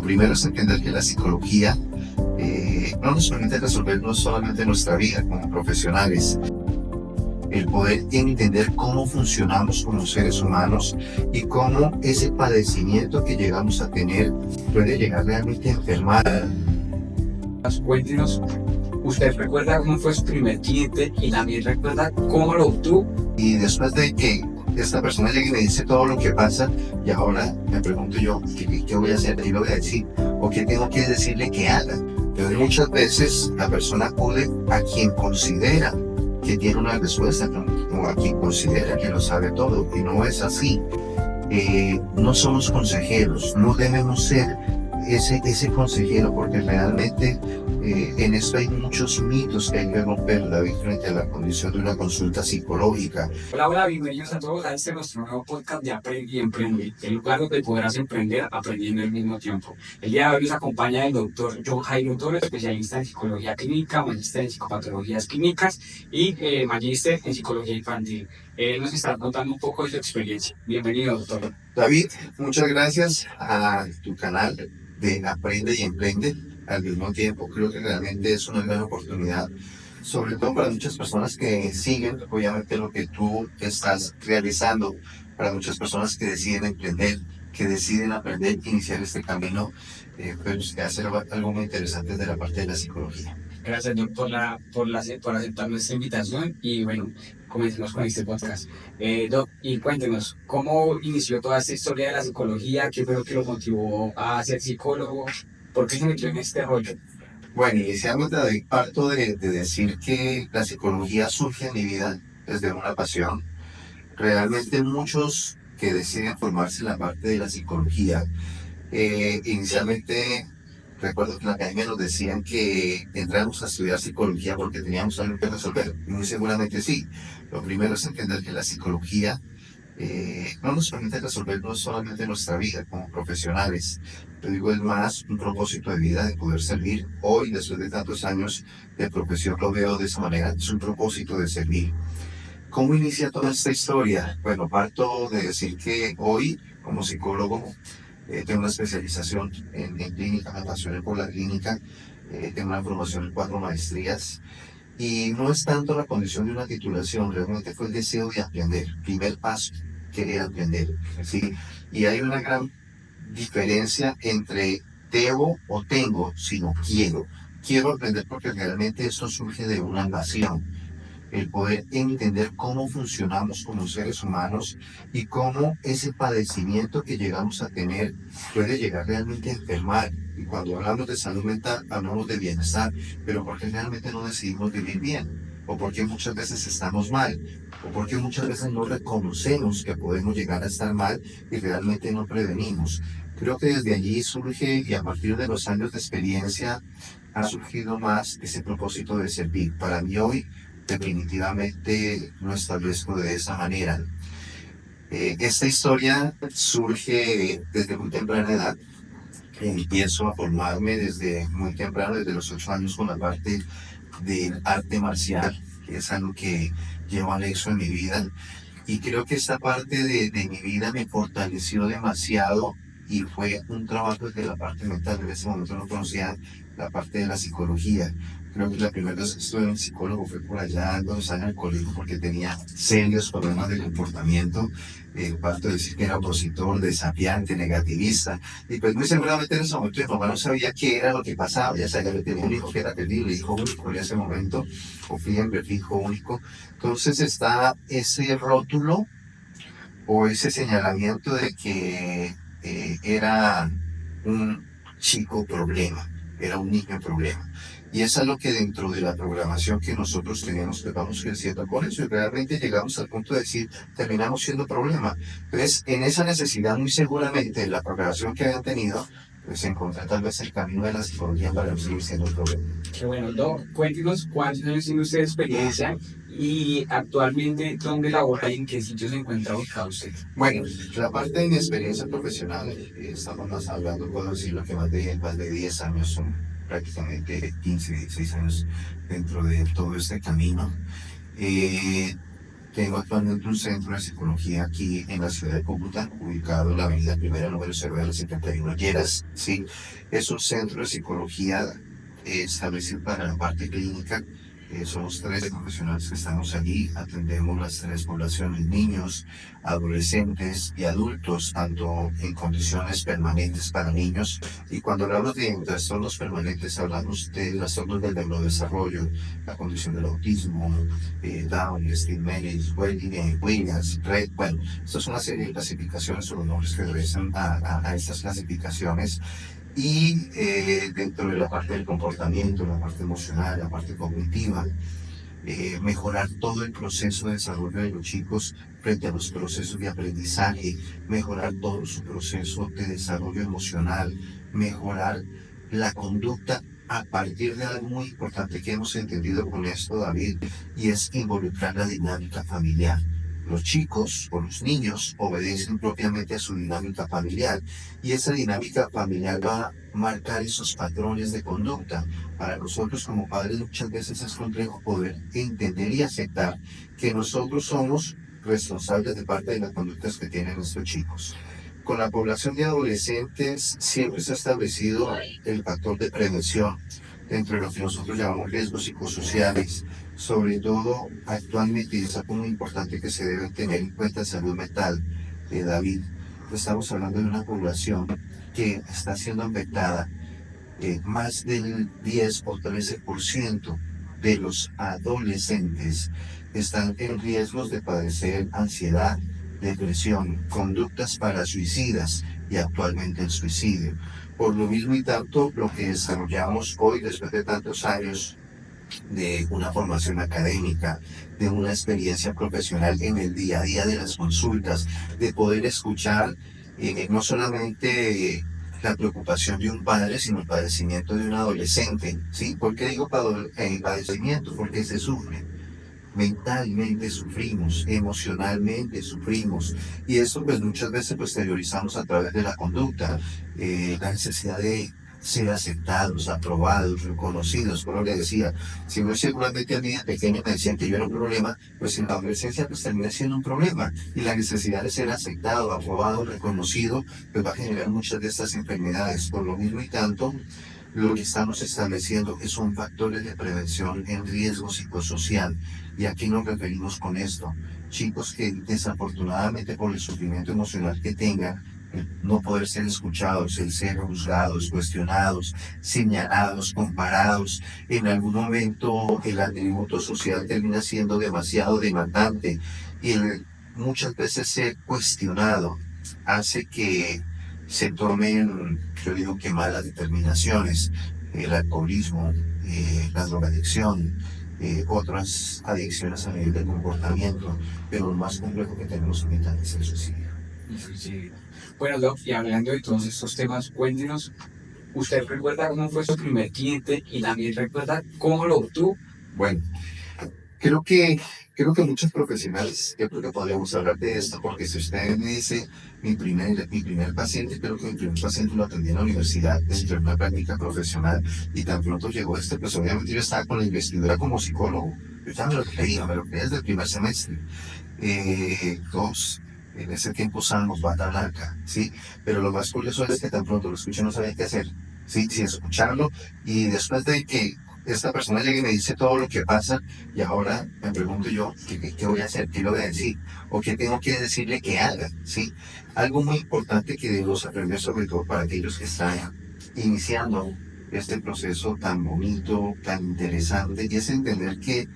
Lo primero es entender que la psicología no nos permite resolver no solamente nuestra vida como profesionales, el poder entender cómo funcionamos como seres humanos y cómo ese padecimiento que llegamos a tener puede llegar realmente a enfermar. Cuéntenos, ¿usted recuerda cómo fue su primer cliente y también recuerda cómo lo obtuvo? Y después de que esta persona llegue y me dice todo lo que pasa, y ahora me pregunto yo, ¿qué voy a hacer? ¿Qué le voy a decir? ¿O qué tengo que decirle que haga? Pero muchas veces la persona acude a quien considera que tiene una respuesta, ¿no? O a quien considera que lo sabe todo, y no es así. No somos consejeros, no debemos ser ese consejero, porque realmente en esto hay muchos mitos que hay que romper, David, frente a la condición de una consulta psicológica. Hola, hola, bienvenidos a todos a nuestro nuevo podcast de Aprende y Emprende, el lugar donde podrás emprender aprendiendo al mismo tiempo. El día de hoy nos acompaña el doctor John Jairo Torres, especialista en psicología clínica, magíster en psicopatologías clínicas y magíster en psicología infantil. Él nos está contando un poco de su experiencia. Bienvenido, doctor. David, muchas gracias a tu canal de Aprende y Emprende. Al mismo tiempo, creo que realmente es una gran oportunidad, sobre todo para muchas personas que siguen, obviamente, lo que tú estás realizando, para muchas personas que deciden emprender, que deciden aprender, iniciar este camino, pues que hacer algo muy interesante de la parte de la psicología. Gracias, doctor, por aceptar nuestra invitación y bueno, comencemos con este podcast. Doc, y cuéntenos, ¿cómo inició toda esta historia de la psicología? ¿Qué fue lo que lo motivó a ser psicólogo? ¿Por qué se metió en este rollo? Bueno, inicialmente David, parto de decir que la psicología surge en mi vida desde una pasión. Realmente muchos que deciden formarse en la parte de la psicología, inicialmente recuerdo que en la academia nos decían que entramos a estudiar psicología porque teníamos algo que resolver. Muy seguramente sí. Lo primero es entender que la psicología no nos permite resolver no solamente nuestra vida como profesionales, te digo, es más un propósito de vida de poder servir. Hoy, después de tantos años de profesión, lo veo de esa manera, es un propósito de servir. ¿Cómo inicia toda esta historia? Bueno, parto de decir que hoy, como psicólogo, tengo una especialización en clínica, me apasioné por la clínica, tengo una formación en 4 maestrías, y no es tanto la condición de una titulación, realmente fue el deseo de aprender. Primer paso, querer aprender, ¿sí? Y hay una gran diferencia entre debo o tengo, sino quiero. Quiero aprender porque realmente esto surge de una pasión, el poder entender cómo funcionamos como seres humanos y cómo ese padecimiento que llegamos a tener puede llegar realmente a enfermar. Y cuando hablamos de salud mental, hablamos de bienestar, pero porque realmente no decidimos vivir bien, o porque muchas veces estamos mal, o porque muchas veces no reconocemos que podemos llegar a estar mal y realmente no prevenimos. Creo que desde allí surge, y a partir de los años de experiencia ha surgido más ese propósito de servir. Para mí hoy definitivamente lo establezco de esa manera. Esta historia surge desde muy temprana edad. Empiezo a formarme desde muy temprano, desde los 8 años, con la parte del arte marcial, que es algo que llevo anexo en mi vida. Y creo que esta parte de mi vida me fortaleció demasiado y fue un trabajo desde la parte mental. En ese momento no conocía la parte de la psicología. Creo que la primera vez que estuve en un psicólogo fue por allá cuando estaba en el colegio porque tenía serios problemas de comportamiento. Parto de decir que era opositor, desafiante, negativista. Y pues muy seguramente en ese momento mi mamá no sabía qué era lo que pasaba. Ya sabía que tenía un hijo que era terrible, hijo único en ese momento, o siempre hijo único. Entonces está ese rótulo o ese señalamiento de que era un chico problema, era un niño problema. Y es algo que dentro de la programación que nosotros tenemos, que vamos creciendo con eso y realmente llegamos al punto de decir, terminamos siendo problema. Entonces, en esa necesidad, muy seguramente, la programación que habían tenido, pues encontrar tal vez el camino de la psicología para no seguir siendo problema. Qué bueno, Doc, cuéntenos cuántos años tiene usted de experiencia y actualmente dónde labora y en qué sitio se encuentra ubicado usted. Bueno, la parte de mi experiencia profesional, estamos más hablando, puedo decirlo, que más de 10 años, son prácticamente 15, 16 años dentro de todo este camino. Eh, Tengo actualmente un centro de psicología aquí en la ciudad de Cúcuta, ubicado en la avenida Primera, número 0 Lleras, ¿sí? Es un centro de psicología establecido para la parte clínica. Somos 3 profesionales que estamos allí, atendemos las 3 poblaciones: niños, adolescentes y adultos, tanto en condiciones permanentes para niños. Y cuando hablamos de trastornos permanentes, hablamos de trastornos del neurodesarrollo, la condición del autismo, Down, Steve Mellis, Williams, Red. Bueno, esto es una serie de clasificaciones o los nombres que obedecen a estas clasificaciones. Y dentro de la parte del comportamiento, la parte emocional, la parte cognitiva, mejorar todo el proceso de desarrollo de los chicos frente a los procesos de aprendizaje, mejorar todo su proceso de desarrollo emocional, mejorar la conducta a partir de algo muy importante que hemos entendido con esto, David, y es involucrar la dinámica familiar. Los chicos o los niños obedecen propiamente a su dinámica familiar, y esa dinámica familiar va a marcar esos patrones de conducta. Para nosotros como padres muchas veces es complejo poder entender y aceptar que nosotros somos responsables de parte de las conductas que tienen nuestros chicos. Con la población de adolescentes siempre se ha establecido el factor de prevención dentro de lo que nosotros llamamos riesgos psicosociales. Sobre todo actualmente, y es algo muy importante que se debe tener en cuenta en salud mental, David, estamos hablando de una población que está siendo afectada. Más del 10 o 13% de los adolescentes están en riesgos de padecer ansiedad, depresión, conductas parasuicidas y actualmente el suicidio. Por lo mismo y tanto, lo que desarrollamos hoy, después de tantos años de una formación académica, de una experiencia profesional en el día a día de las consultas, de poder escuchar no solamente la preocupación de un padre, sino el padecimiento de un adolescente, ¿sí? ¿Por qué digo padecimiento? Porque se sufre. Mentalmente sufrimos, emocionalmente sufrimos, y eso pues muchas veces lo exteriorizamos a través de la conducta, la necesidad de ser aceptados, aprobados, reconocidos. Como le decía, si muy seguramente a mí de pequeño me decían que yo era un problema, pues en la adolescencia pues termina siendo un problema, y la necesidad de ser aceptado, aprobado, reconocido, pues va a generar muchas de estas enfermedades. Por lo mismo y tanto, lo que estamos estableciendo es un factores de prevención en riesgo psicosocial. ¿Y a qué nos referimos con esto? Chicos que desafortunadamente por el sufrimiento emocional que tengan, no poder ser escuchados, el ser juzgados, cuestionados, señalados, comparados, en algún momento el atributo social termina siendo demasiado demandante, y muchas veces ser cuestionado hace que se tomen, yo digo que malas determinaciones, el alcoholismo, la drogadicción, otras adicciones a nivel de comportamiento, pero lo más complejo que tenemos ahorita es el suicidio. El suicidio. Bueno, Doc, y hablando de todos estos temas, cuéntenos, ¿usted recuerda cómo fue su primer cliente y también recuerda cómo lo obtuvo? Bueno, Creo que, creo que muchos profesionales, yo creo que podríamos hablar de esto, porque si usted me dice mi primer paciente, creo que mi primer paciente lo atendí en la universidad dentro de una práctica profesional, y tan pronto llegó pues obviamente yo estaba con la investidura como psicólogo. Yo ya me lo creía desde el primer semestre. Dos, en ese tiempo usábamos bata blanca, ¿sí? Pero lo más curioso es que tan pronto lo escuché no sabía qué hacer, ¿sí? Sin escucharlo, y después de que esta persona llega y me dice todo lo que pasa, y ahora me pregunto yo, ¿qué voy a hacer? ¿Qué le voy a decir? ¿O qué tengo que decirle que haga? ¿Sí? Algo muy importante que debemos aprender, sobre todo para aquellos que están iniciando este proceso tan bonito, tan interesante, y es entender que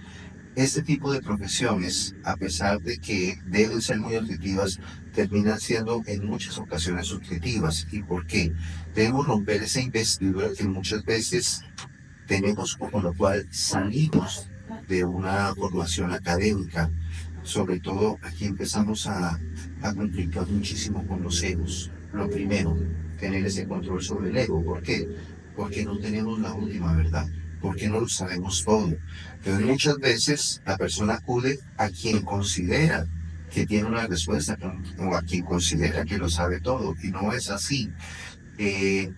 este tipo de profesiones, a pesar de que deben ser muy objetivas, terminan siendo en muchas ocasiones subjetivas. ¿Y por qué? Debemos romper esa investidura que muchas veces tenemos, con lo cual salimos de una formación académica. Sobre todo aquí empezamos a complicar muchísimo con los egos. Lo primero, tener ese control sobre el ego. ¿Por qué? Porque no tenemos la última verdad, porque no lo sabemos todo. Pero muchas veces la persona acude a quien considera que tiene una respuesta, o a quien considera que lo sabe todo, y no es así.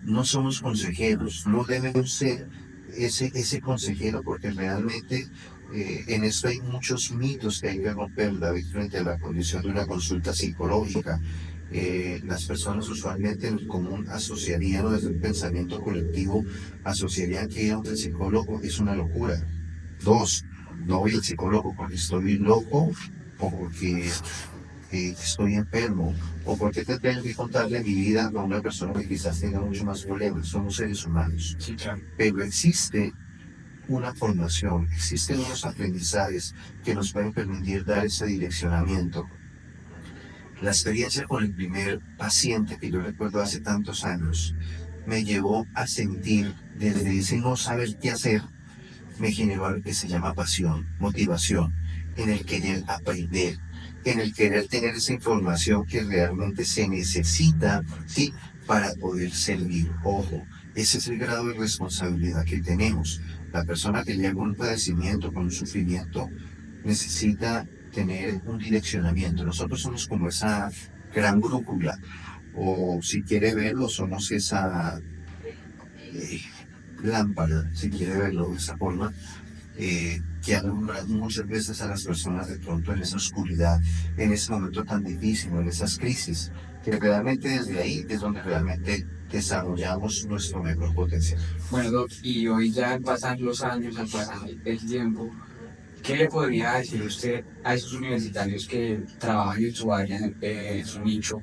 No somos consejeros, no debemos ser ese consejero, porque realmente En esto hay muchos mitos que hay que romper, David, frente a la condición de una consulta psicológica. Las personas usualmente en común asociarían, o desde un pensamiento colectivo, asociarían que ir a un psicólogo es una locura. Dos, no voy al psicólogo porque estoy loco o porque estoy enfermo o porque tendría que contarle mi vida a una persona que quizás tenga mucho más problemas. Somos seres humanos. Sí, claro. Pero existe una formación, existen unos aprendizajes que nos pueden permitir dar ese direccionamiento. La experiencia con el primer paciente que yo recuerdo hace tantos años me llevó a sentir, desde ese no saber qué hacer, me generó algo que se llama pasión, motivación, en el querer aprender, en el querer tener esa información que realmente se necesita, ¿sí?, para poder servir. Ojo, ese es el grado de responsabilidad que tenemos. La persona que llega con un padecimiento, con un sufrimiento, necesita tener un direccionamiento. Nosotros somos como esa gran brújula, o si quiere verlo, somos esa eh, lámpara, si quiere verlo de esa forma, que alumbra muchas veces a las personas de pronto en esa oscuridad, en ese momento tan difícil, en esas crisis, que realmente desde ahí es donde realmente desarrollamos nuestro mejor potencial. Bueno, Doc, y hoy ya al pasar los años, al pasar el tiempo, ¿qué le podría decir usted a esos universitarios que trabajan en su área, en su nicho?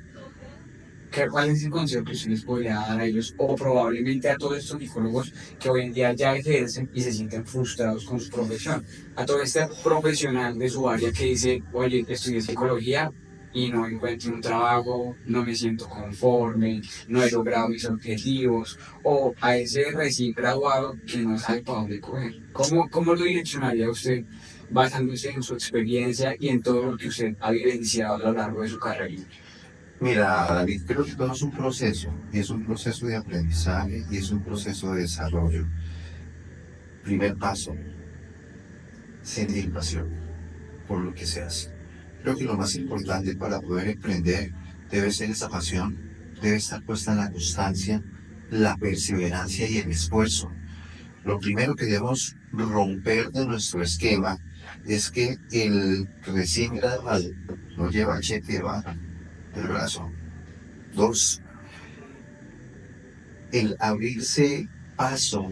¿Cuál es el consejo que usted les podría dar a ellos o probablemente a todos estos psicólogos que hoy en día ya ejercen y se sienten frustrados con su profesión? A todo este profesional de su área que dice, oye, estudié psicología y no encuentro un trabajo, no me siento conforme, no he logrado mis objetivos, o a ese recién graduado que no sabe para dónde coger. ¿Cómo lo direccionaría usted basándose en su experiencia y en todo lo que usted ha vivenciado a lo largo de su carrera? Mira, David, creo que todo es un proceso, y es un proceso de aprendizaje y es un proceso de desarrollo. Primer paso, sentir pasión por lo que se hace. Creo que lo más importante para poder emprender debe ser esa pasión, debe estar puesta en la constancia, la perseverancia y el esfuerzo. Lo primero que debemos romper de nuestro esquema es que el recién graduado no lleva cheque debajo del brazo. Dos, el abrirse paso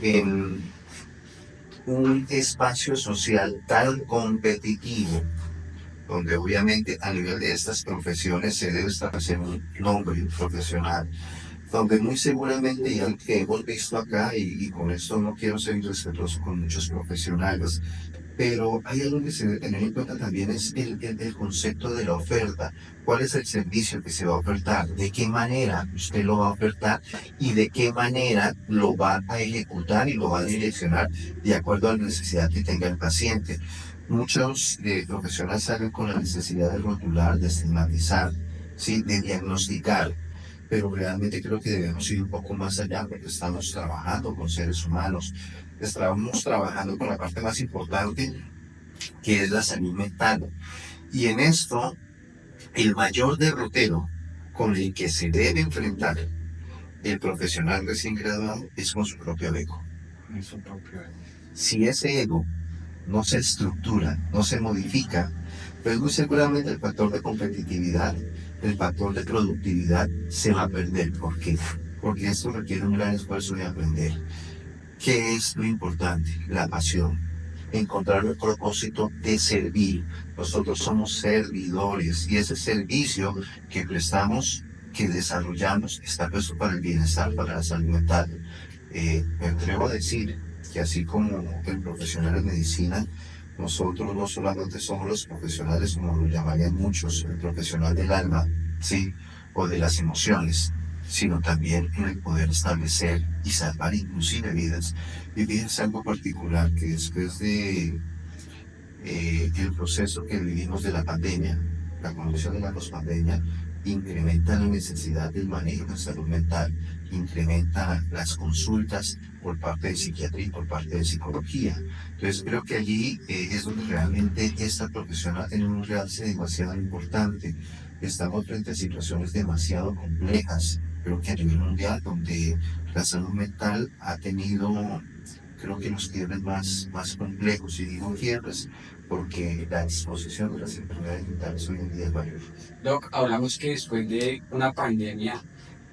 en un espacio social tan competitivo, donde obviamente a nivel de estas profesiones se debe establecer un nombre profesional, donde muy seguramente, ya que hemos visto acá, y con esto no quiero ser irrespetuoso con muchos profesionales, pero hay algo que se debe tener en cuenta también, es el concepto de la oferta. ¿Cuál es el servicio que se va a ofertar? ¿De qué manera usted lo va a ofertar? ¿Y de qué manera lo va a ejecutar y lo va a direccionar de acuerdo a la necesidad que tenga el paciente? Muchos profesionales salen con la necesidad de rotular, de estigmatizar, ¿sí?, de diagnosticar, pero realmente creo que debemos ir un poco más allá porque estamos trabajando con seres humanos, estamos trabajando con la parte más importante, que es la salud mental. Y en esto, el mayor derrotero con el que se debe enfrentar el profesional recién graduado es con su propio ego. Si ese ego no se estructura, no se modifica, pues muy seguramente el factor de competitividad, el factor de productividad se va a perder. ¿Por qué? Porque esto requiere un gran esfuerzo de aprender. ¿Qué es lo importante? La pasión. Encontrar el propósito de servir. Nosotros somos servidores y ese servicio que prestamos, que desarrollamos, está puesto para el bienestar, para la salud mental. Me atrevo a decir que así como el profesional de medicina, nosotros no solamente somos los profesionales, como lo llamarían muchos, el profesional del alma, ¿sí?, o de las emociones, sino también en el poder establecer y salvar inclusive vidas. Y fíjense algo particular, que después de el proceso que vivimos de la pandemia, la condición de la pospandemia, incrementa la necesidad del manejo de salud mental, incrementa las consultas por parte de psiquiatría y por parte de psicología. Entonces creo que allí es donde realmente esta profesión ha tenido un realce demasiado importante. Estamos frente a situaciones demasiado complejas, creo que a nivel mundial, donde la salud mental ha tenido creo que los quiebres más complejos, y digo quiebres porque la exposición de las enfermedades mentales hoy en día es mayor. Doc, hablamos que después de una pandemia,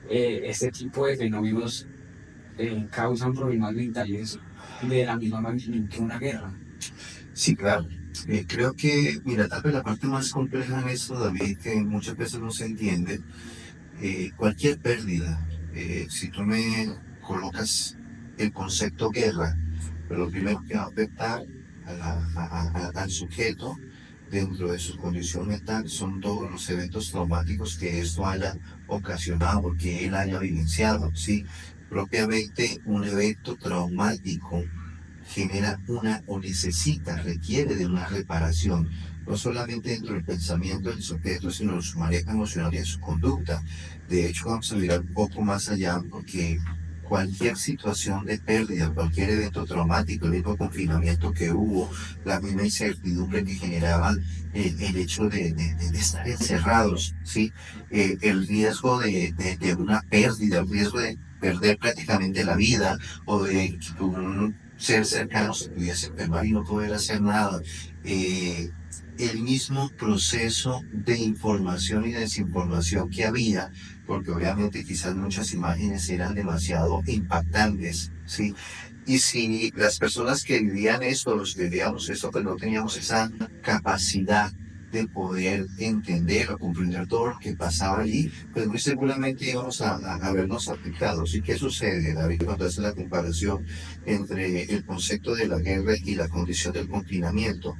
este tipo de fenómenos causan problemas mentales de la misma magnitud que una guerra. Sí, claro. Creo que, mira, tal vez la parte más compleja en esto, David, que muchas veces no se entiende, cualquier pérdida, si tú me colocas el concepto guerra, pero lo primero que va a afectar al sujeto dentro de su condición mental son todos los eventos traumáticos que esto haya ocasionado, que él haya vivenciado, ¿sí? Propiamente un evento traumático genera una o necesita, requiere de una reparación, no solamente dentro del pensamiento del sujeto, sino en su manejo emocional y en su conducta. De hecho, vamos a mirar un poco más allá, porque cualquier situación de pérdida, cualquier evento traumático, el mismo confinamiento que hubo, la misma incertidumbre que generaba el hecho de estar encerrados, ¿sí? El riesgo de una pérdida, el riesgo de perder prácticamente la vida o de que un ser cercano se pudiese enfermar y no poder hacer nada. El mismo proceso de información y desinformación que había, porque obviamente quizás muchas imágenes eran demasiado impactantes, ¿sí? Y si las personas que vivían esto, los que vivíamos esto, pues no teníamos esa capacidad de poder entender o comprender todo lo que pasaba allí, pues muy seguramente íbamos a vernos afectados. ¿Y qué sucede, David, cuando hace la comparación entre el concepto de la guerra y la condición del confinamiento?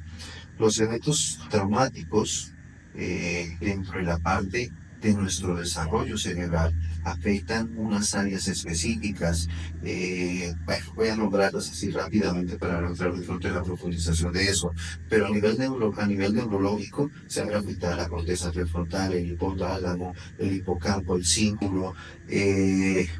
Los eventos traumáticos dentro de la parte de nuestro desarrollo cerebral afectan unas áreas específicas. Bueno, voy a nombrarlas así rápidamente para no entrar de pronto en la profundización de eso, pero a nivel neurológico se van a afectar la corteza prefrontal, el hipotálamo, el hipocampo, el cíngulo,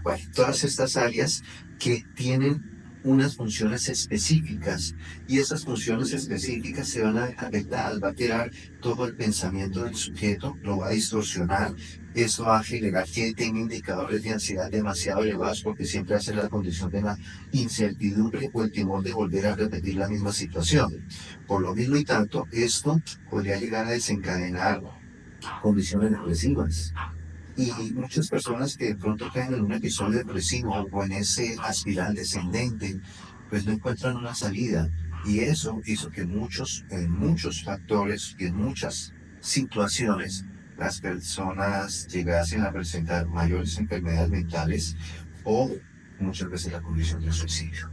bueno, todas estas áreas que tienen unas funciones específicas, y esas funciones específicas se van a afectar, va a alterar todo el pensamiento del sujeto, lo va a distorsionar. Eso va a generar que tenga indicadores de ansiedad demasiado elevados, porque siempre hace la condición de la incertidumbre o el temor de volver a repetir la misma situación. Por lo mismo y tanto, esto podría llegar a desencadenar condiciones depresivas. Y muchas personas que de pronto caen en un episodio depresivo o en ese espiral descendente, pues no encuentran una salida. Y eso hizo que en muchos factores y en muchas situaciones las personas llegasen a presentar mayores enfermedades mentales o muchas veces la condición de suicidio.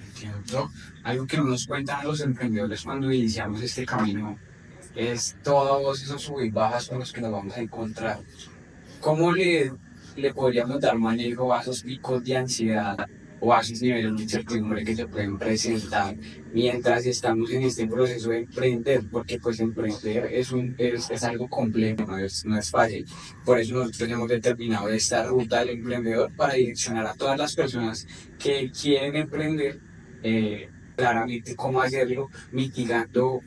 Entiendo. Algo que no nos cuentan los emprendedores cuando iniciamos este camino es todos esos sub y bajas con los que nos vamos a encontrar. ¿Cómo le podríamos dar manejo a esos picos de ansiedad o a esos niveles de incertidumbre que se pueden presentar mientras estamos en este proceso de emprender? Porque pues emprender es algo complejo, no es fácil. Por eso nosotros hemos determinado esta ruta del emprendedor para direccionar a todas las personas que quieren emprender. Claramente cómo hacerlo, mitigando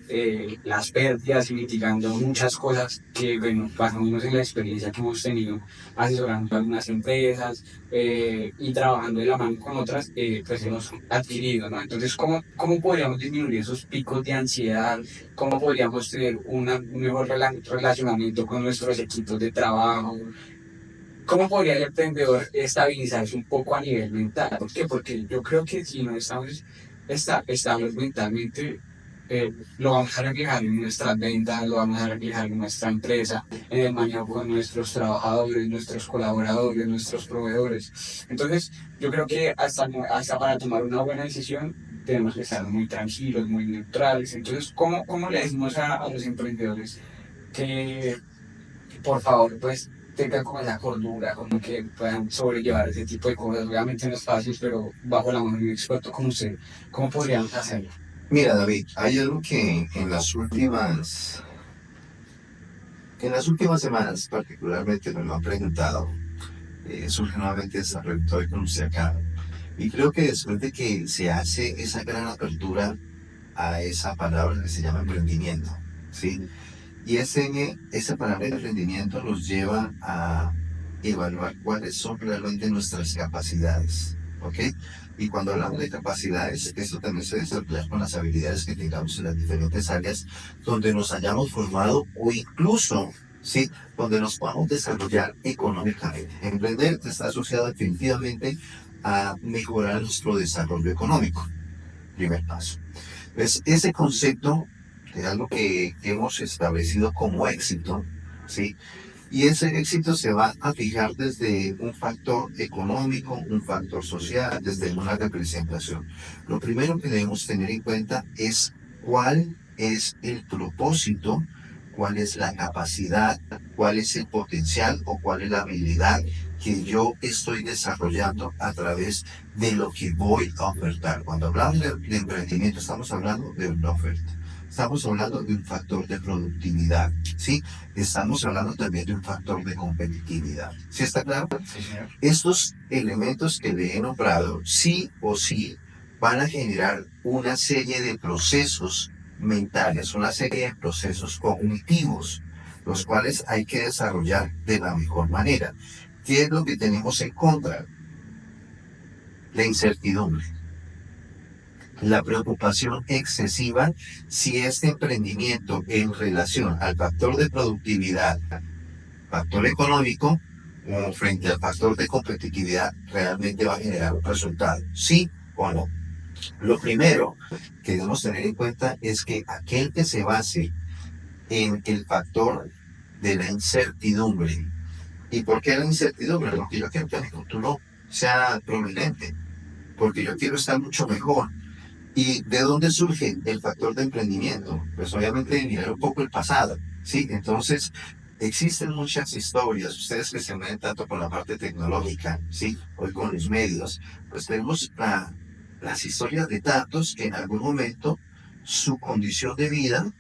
las pérdidas y mitigando muchas cosas que, bueno, basándonos en la experiencia que hemos tenido asesorando a algunas empresas y trabajando de la mano con otras, pues hemos adquirido, ¿no? Entonces, ¿cómo podríamos disminuir esos picos de ansiedad? ¿Cómo podríamos tener un mejor relacionamiento con nuestros equipos de trabajo? ¿Cómo podría el emprendedor estabilizarse un poco a nivel mental? ¿Por qué? Porque yo creo que si no estamos estables mentalmente, lo vamos a reflejar en nuestras ventas, lo vamos a reflejar en nuestra empresa, en el manejo con nuestros trabajadores, nuestros colaboradores, nuestros proveedores. Entonces, yo creo que hasta para tomar una buena decisión tenemos que estar muy tranquilos, muy neutrales. Entonces, ¿cómo le decimos a los emprendedores que por favor, pues tengan como esa cordura, como que puedan sobrellevar ese tipo de cosas? Obviamente no es fácil, pero bajo la mano de un experto como usted, ¿cómo podríamos hacerlo? Mira, David, hay algo que en las últimas semanas particularmente me lo han preguntado. Surge nuevamente esa pregunta hoy con usted acá. Y creo que después de que se hace esa gran apertura a esa palabra que se llama emprendimiento, ¿sí? Y esa palabra emprendimiento nos lleva a evaluar cuáles son realmente nuestras capacidades, ¿ok? Y cuando hablamos de capacidades, esto también se desarrolla con las habilidades que tengamos en las diferentes áreas donde nos hayamos formado o incluso, ¿sí? Donde nos podamos desarrollar económicamente. Emprender está asociado definitivamente a mejorar nuestro desarrollo económico. Primer paso. Pues ese concepto de algo que hemos establecido como éxito, ¿sí? Y ese éxito se va a fijar desde un factor económico, un factor social, desde una representación. Lo primero que debemos tener en cuenta es cuál es el propósito, cuál es la capacidad, cuál es el potencial o cuál es la habilidad que yo estoy desarrollando a través de lo que voy a ofertar. Cuando hablamos de emprendimiento, estamos hablando de una oferta. Estamos hablando de un factor de productividad, ¿sí? Estamos hablando también de un factor de competitividad. ¿Sí está claro? Sí, señor. Estos elementos que le he nombrado, sí o sí, van a generar una serie de procesos mentales, una serie de procesos cognitivos, los cuales hay que desarrollar de la mejor manera. ¿Qué es lo que tenemos en contra? La incertidumbre, la preocupación excesiva si este emprendimiento en relación al factor de productividad, factor económico o frente al factor de competitividad realmente va a generar un resultado, sí o no. Lo primero que debemos tener en cuenta es que aquel que se base en el factor de la incertidumbre. ¿Y por qué la incertidumbre? Porque yo quiero que mi futuro sea prominente, porque yo quiero estar mucho mejor. ¿Y de dónde surge el factor de emprendimiento? Pues obviamente de mirar un poco el pasado, ¿sí? Entonces, existen muchas historias, ustedes que se mueven tanto con la parte tecnológica, ¿sí? Hoy con los medios, pues tenemos las historias de tantos que en algún momento su condición de vida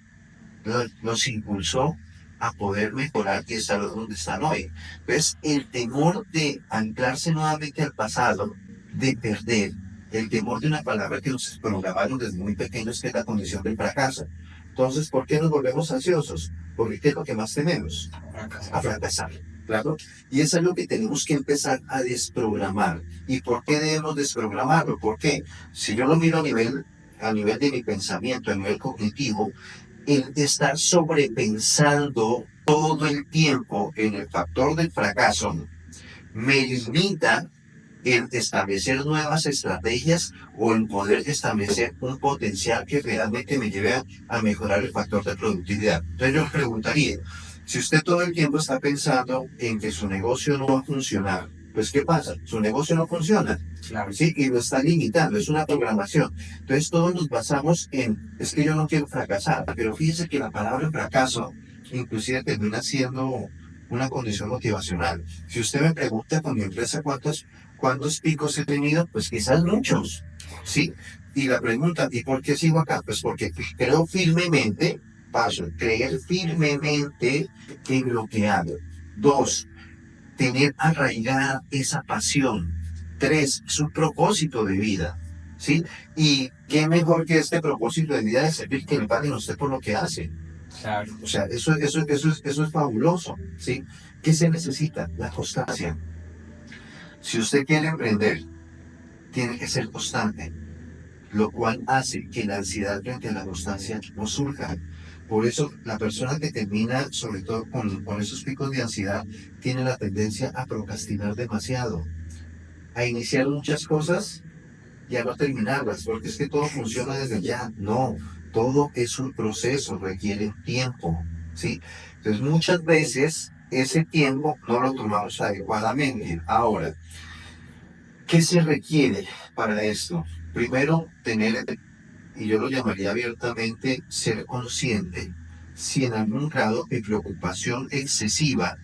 nos impulsó a poder mejorar y estar donde están hoy. Entonces, el temor de anclarse nuevamente al pasado, de perder, el temor de una palabra que nos programaron desde muy pequeños, que es la condición del fracaso. Entonces, ¿por qué nos volvemos ansiosos? Porque ¿qué es lo que más tememos? A fracasar. Claro. Y es algo que tenemos que empezar a desprogramar. ¿Y por qué debemos desprogramarlo? Porque si yo lo miro a nivel de mi pensamiento, a nivel cognitivo, el estar sobrepensando todo el tiempo en el factor del fracaso me limita en establecer nuevas estrategias o en poder establecer un potencial que realmente me lleve a mejorar el factor de productividad. Entonces yo preguntaría, si usted todo el tiempo está pensando en que su negocio no va a funcionar, pues ¿qué pasa? Su negocio no funciona. Claro. Sí, y lo está limitando, es una programación. Entonces todos nos basamos en, es que yo no quiero fracasar, pero fíjese que la palabra fracaso inclusive termina siendo una condición motivacional. Si usted me pregunta con mi empresa cuántos picos he tenido, pues quizás muchos, ¿sí? Y la pregunta, ¿y por qué sigo acá? Pues porque creo firmemente, creer firmemente en lo que hago. Dos, tener arraigada esa pasión. Tres, su propósito de vida, ¿sí? Y qué mejor que este propósito de vida de servir que le paguen a usted por lo que hace. Claro. O sea, eso es fabuloso, ¿sí? ¿Qué se necesita? La constancia. Si usted quiere emprender, tiene que ser constante, lo cual hace que la ansiedad frente a la constancia no surja. Por eso, la persona que termina, sobre todo con esos picos de ansiedad, tiene la tendencia a procrastinar demasiado, a iniciar muchas cosas y a no terminarlas, porque es que todo funciona desde ya. No, todo es un proceso, requiere tiempo, ¿sí? Entonces, muchas veces ese tiempo no lo tomamos adecuadamente. Ahora, ¿qué se requiere para esto? Primero, y yo lo llamaría abiertamente, ser consciente si en algún grado mi preocupación excesiva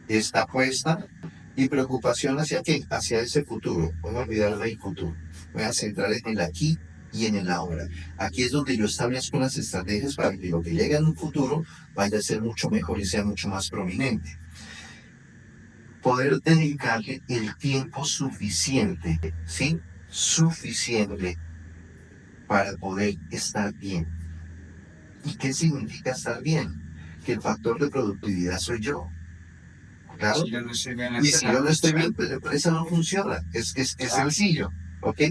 está puesta y preocupación hacia qué, hacia ese futuro. Voy a olvidarme del futuro, voy a centrar en el aquí y en el ahora. Aquí es donde yo establezco las estrategias para que lo que llegue en un futuro vaya a ser mucho mejor y sea mucho más prominente. Poder dedicarle el tiempo suficiente, ¿sí? Suficiente para poder estar bien. ¿Y qué significa estar bien? Que el factor de productividad soy yo. Claro. Si yo no estoy bien, la Y si empresa yo no no estoy bien, funciona. pues la empresa no funciona. Es Claro. sencillo, ¿ok?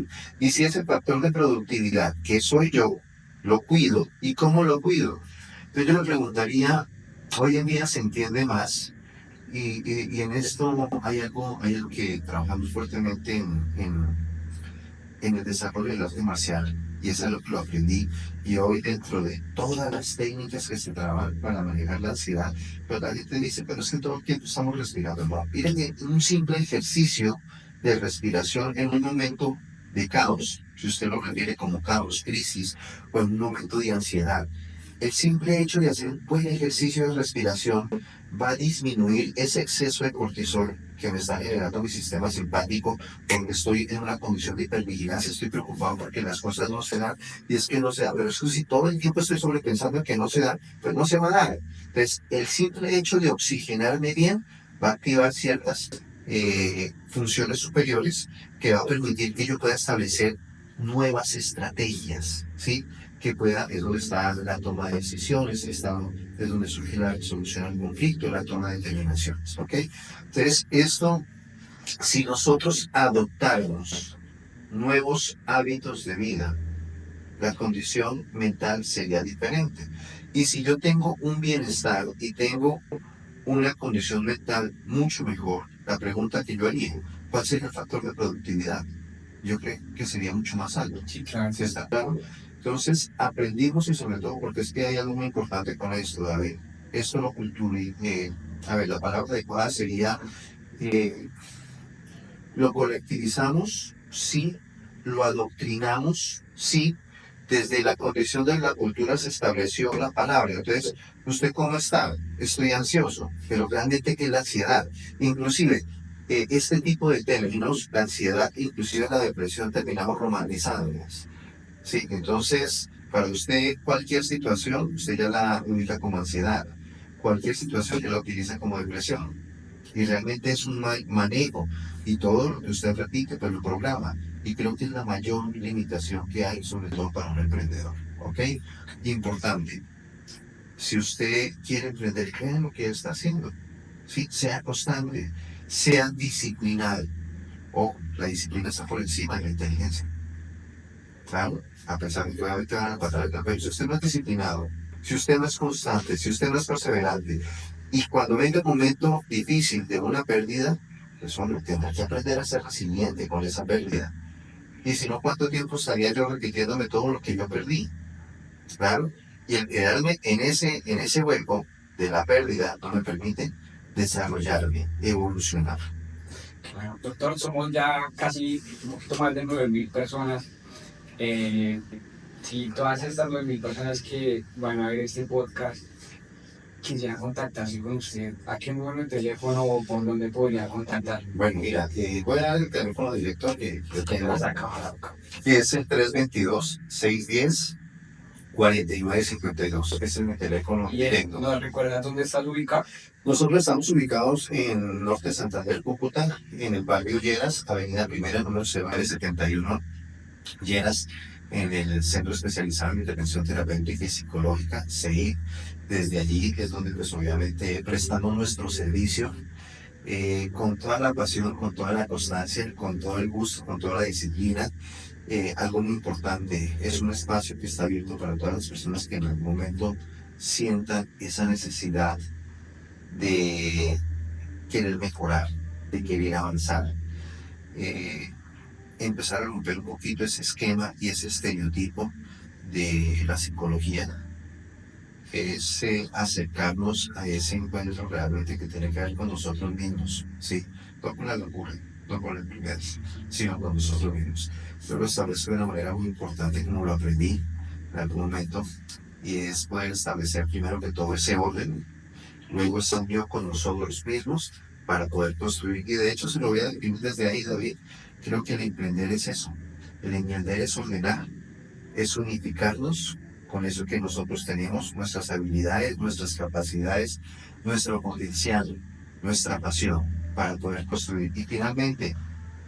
Y si ese factor de productividad, que soy yo, lo cuido, ¿y cómo lo cuido? Entonces yo le preguntaría, hoy en día se entiende más, y en esto hay algo que trabajamos fuertemente en el desarrollo del arte marcial, y eso es lo que lo aprendí. Y hoy, dentro de todas las técnicas que se trabajan para manejar la ansiedad, pero la gente dice, pero es que todo el tiempo estamos respirando. No, miren, un simple ejercicio de respiración en un momento de caos, si usted lo refiere como caos, crisis, o en un momento de ansiedad, el simple hecho de hacer un buen ejercicio de respiración va a disminuir ese exceso de cortisol que me está generando mi sistema simpático, porque estoy en una condición de hipervigilancia, estoy preocupado porque las cosas no se dan, y es que no se da, pero es que si todo el tiempo estoy sobrepensando que no se da, pues no se va a dar. Entonces, el simple hecho de oxigenarme bien va a activar ciertas funciones superiores que va a permitir que yo pueda establecer nuevas estrategias, ¿sí? Que pueda, es donde está la toma de decisiones, es donde surge la resolución al conflicto, la toma de determinaciones, ¿ok? Entonces, esto, si nosotros adoptáramos nuevos hábitos de vida, la condición mental sería diferente. Y si yo tengo un bienestar y tengo una condición mental mucho mejor, la pregunta que yo haría, ¿cuál sería el factor de productividad? Yo creo que sería mucho más alto. Sí, claro. ¿Sí está claro? Entonces, aprendimos, y sobre todo porque es que hay algo muy importante con esto, David. Esto lo cultura, a ver, la palabra adecuada sería, eh, lo colectivizamos, sí, lo adoctrinamos, sí. Desde la condición de la cultura se estableció la palabra. Entonces, ¿usted cómo está? Estoy ansioso, pero realmente, ¿qué es la ansiedad? Inclusive, este tipo de términos, la ansiedad, inclusive la depresión, terminamos romantizándolas. Sí, entonces, para usted, cualquier situación, usted ya la ubica como ansiedad. Cualquier situación ya la utiliza como depresión. Y realmente es un manejo. Y todo lo que usted repite, pues lo programa. Y creo que es la mayor limitación que hay, sobre todo para un emprendedor. ¿Ok? Importante. Si usted quiere emprender, crea en lo que está haciendo. ¿Sí? Sea constante, sea disciplinado. O la disciplina está por encima de la inteligencia. Claro, a pesar de que obviamente van a pasar el café. Si usted no es disciplinado, si usted no es constante, si usted no es perseverante, y cuando venga el momento difícil de una pérdida, pues hombre, tendrá que aprender a ser resiliente con esa pérdida. Y si no, ¿cuánto tiempo estaría yo repitiéndome todo lo que yo perdí? Claro, y el quedarme en ese hueco de la pérdida no me permite desarrollarme, evolucionar. Bueno, doctor, somos ya casi un poquito más de 9.000 personas. Si todas estas 9.000 personas que van a ver este podcast quisieran contactarse con usted, ¿a qué número de teléfono o por dónde podría contactar? Bueno, mira, voy a dar el teléfono directo que yo Que tengo, las acaba. que es el 322-610-4952. Ese es mi teléfono ¿Y directo. nos recuerda dónde estás ubicado? Nosotros estamos ubicados en Norte Santander, Cúcuta, en el barrio Lleras, Avenida Primera, número 71, Lleras, en el Centro Especializado en Intervención Terapéutica y Psicológica, CI. Desde allí es donde, pues, obviamente, prestamos nuestro servicio, con toda la pasión, con toda la constancia, con todo el gusto, con toda la disciplina. Algo muy importante, es un espacio que está abierto para todas las personas que en algún momento sientan esa necesidad de querer mejorar, de querer avanzar, eh, empezar a romper un poquito ese esquema y ese estereotipo de la psicología, es acercarnos a ese encuentro realmente que tiene que ver con nosotros mismos, ¿sí? No con la locura, no con la enfermedad, sino con nosotros mismos. Yo lo establezco de una manera muy importante, como lo aprendí en algún momento, y es poder establecer primero que todo ese orden, luego esa unión con nosotros mismos para poder construir. Y de hecho, se lo voy a definir desde ahí, David. Creo que el emprender es eso. El emprender es ordenar, es unificarnos con eso que nosotros tenemos, nuestras habilidades, nuestras capacidades, nuestro potencial, nuestra pasión para poder construir. Y finalmente,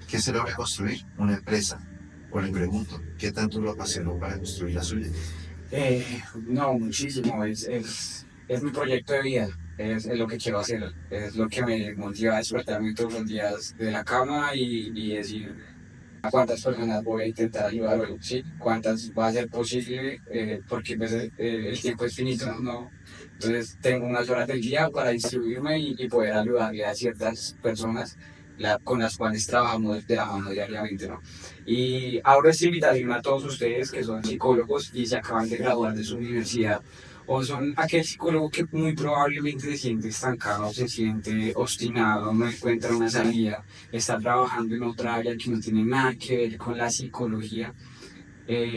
¿qué se logra construir? Una empresa. O le pregunto, ¿qué tanto lo apasionó para construir la suya? No, muchísimo. Es Es mi proyecto de vida, es lo que quiero hacer, es lo que me motiva a despertarme todos los días de la cama y decir a cuántas personas voy a intentar ayudar hoy, ¿sí? Cuántas va a ser posible, porque pues, el tiempo es finito, ¿no? Entonces tengo unas horas del día para distribuirme y poder ayudarle a ciertas personas con las cuales trabajamos de la mano diariamente, ¿no? Y abro esta invitación a todos ustedes que son psicólogos y se acaban de graduar de su universidad o son aquel psicólogo que muy probablemente se siente estancado, se siente obstinado, no encuentra una salida, está trabajando en otra área que no tiene nada que ver con la psicología,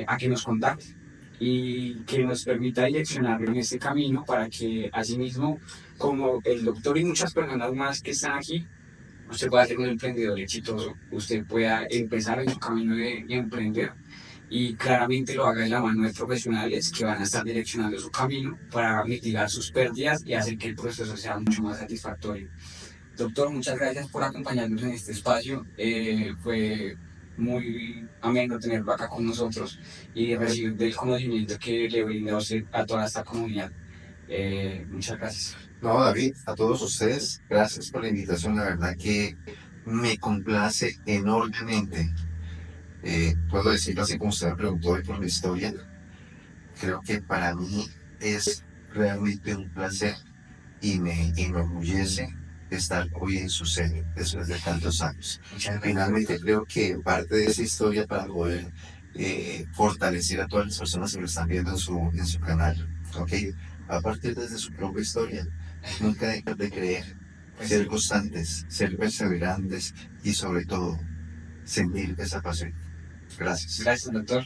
a que nos contacte y que nos permita direccionarlo en este camino para que asimismo, como el doctor y muchas personas más que están aquí, usted pueda ser un emprendedor exitoso, usted pueda empezar en su camino de emprender y claramente lo haga de la mano de profesionales que van a estar direccionando su camino para mitigar sus pérdidas y hacer que el proceso sea mucho más satisfactorio. Doctor, muchas gracias por acompañarnos en este espacio. Fue muy ameno tenerlo acá con nosotros y recibir del conocimiento que le brinda a usted a toda esta comunidad. Muchas gracias. No, David, a todos ustedes, gracias por la invitación. La verdad que me complace enormemente. Puedo decirlo así como usted me preguntó hoy por la historia. Creo que para mí es realmente un placer y me enorgullece estar hoy en su sede después de tantos años. Finalmente creo que parte de esa historia para poder fortalecer a todas las personas que lo están viendo en su canal, ¿ok? A partir desde su propia historia, nunca dejar de creer, ser constantes, ser perseverantes y sobre todo sentir esa pasión. Gracias. Gracias, doctor.